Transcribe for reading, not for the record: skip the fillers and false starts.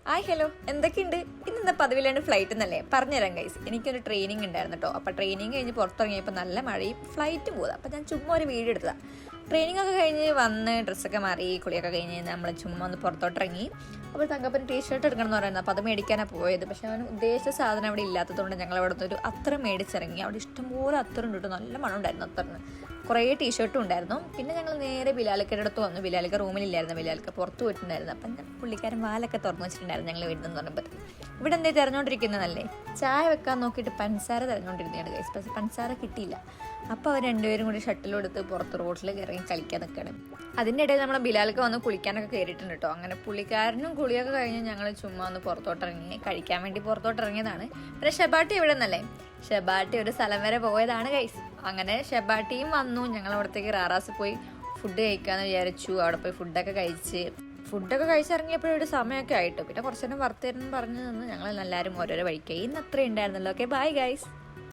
Hi hello, എന്തൊക്കെയുണ്ട്? ഇന്നെന്താ പതിവില്ലാണ്ട് flight എന്നല്ലേ പറഞ്ഞുതരാം ഗൈസ്. എനിക്കൊരു ട്രെയിനിങ് ഉണ്ടായിരുന്നു കേട്ടോ. അപ്പോൾ ട്രെയിനിങ് കഴിഞ്ഞ് പുറത്തിറങ്ങിയപ്പോൾ നല്ല മഴയും ഫ്ലൈറ്റും പോകുക. അപ്പോൾ ഞാൻ ചുമ്മാ ഒരു വീഡിയോ എടുത്തതാണ്. ട്രെയിനിങ് ഒക്കെ കഴിഞ്ഞ് വന്ന് ഡ്രസ്സൊക്കെ മാറി കുളിയൊക്കെ കഴിഞ്ഞ് നമ്മൾ ചുമ്മാ ഒന്ന് പുറത്തോട്ടിറങ്ങി. അപ്പോൾ തങ്കപ്പന് ടീഷർട്ട് എടുക്കണം എന്ന് പറയുന്നത്. അപ്പോൾ അത് മേടിക്കാനാണ് പോയത്. പക്ഷേ അവൻ ഉദ്ദേശിച്ച സാധനം അവിടെ ഇല്ലാത്തതുകൊണ്ട് ഞങ്ങൾ അവിടെ നിന്ന് ഒരു അത്തർ മേടിച്ചിറങ്ങി. അവിടെ ഇഷ്ടംപോലെ അത്തറുണ്ട് കേട്ടോ. നല്ല മണം ഉണ്ടായിരുന്നു അത്തറിന്. കുറേ ടീഷർട്ടും ഉണ്ടായിരുന്നു. പിന്നെ ഞങ്ങൾ നേരെ ബിലാലിക്കയുടെ അടുത്ത് വന്നു. ബിലാലിക്ക റൂമിലില്ലായിരുന്നു, ബിലാലിക്ക പുറത്ത് പോയിട്ടുണ്ടായിരുന്നു. അപ്പം പുള്ളിക്കാരൻ വാലൊക്കെ തുറന്നു വെച്ചിട്ടുണ്ടായിരുന്നു ഞങ്ങൾ വീട്ടിൽ പറയുമ്പോൾ. ഇവിടെ എന്തേ തിരഞ്ഞുകൊണ്ടിരിക്കുന്നതല്ലേ? ചായ വെക്കാൻ നോക്കിയിട്ട് പഞ്ചസാര തിരഞ്ഞുകൊണ്ടിരുന്നതാണ് ഗൈസ്. പക്ഷേ പഞ്ചസാര കിട്ടിയില്ല. അപ്പോൾ അവർ രണ്ടുപേരും കൂടി ഷട്ടിലെടുത്ത് പുറത്ത് റോഡിലേക്ക് ഇറങ്ങി കളിക്കാൻ നിൽക്കണം. അതിൻ്റെ ഇടയിൽ നമ്മളെ ബിലാലിക്ക വന്ന് കുളിക്കാനൊക്കെ കയറിയിട്ടുണ്ട് കേട്ടോ. അങ്ങനെ പുള്ളിക്കാരനും കുളിയൊക്കെ കഴിഞ്ഞ് ഞങ്ങൾ ചുമ്മാ ഒന്ന് പുറത്തോട്ടിറങ്ങി കഴിക്കാൻ വേണ്ടി പുറത്തോട്ടിറങ്ങിയതാണ്. പിന്നെ ഷെബാട്ടി എവിടെ നിന്നല്ലേ? ഷെബാട്ടി ഒരു സ്ഥലം വരെ പോയതാണ് ഗൈസ്. അങ്ങനെ ഷെബാട്ടിയും വന്നു. ഞങ്ങൾ അവിടത്തേക്ക് റാറാസ് പോയി ഫുഡ് കഴിക്കാമെന്ന് വിചാരിച്ചു. അവിടെ പോയി ഫുഡൊക്കെ കഴിച്ചിറങ്ങിയപ്പോഴും ഒരു സമയമൊക്കെ ആയിട്ട് പിന്നെ കുറച്ച് നേരം വർത്തരുന്ന് പറഞ്ഞു നിന്ന് ഞങ്ങൾ എല്ലാവരും ഓരോരോ വഴിക്കായി. ഇന്ന് അത്രയും ഉണ്ടായിരുന്നല്ലോ. Okay, bye guys.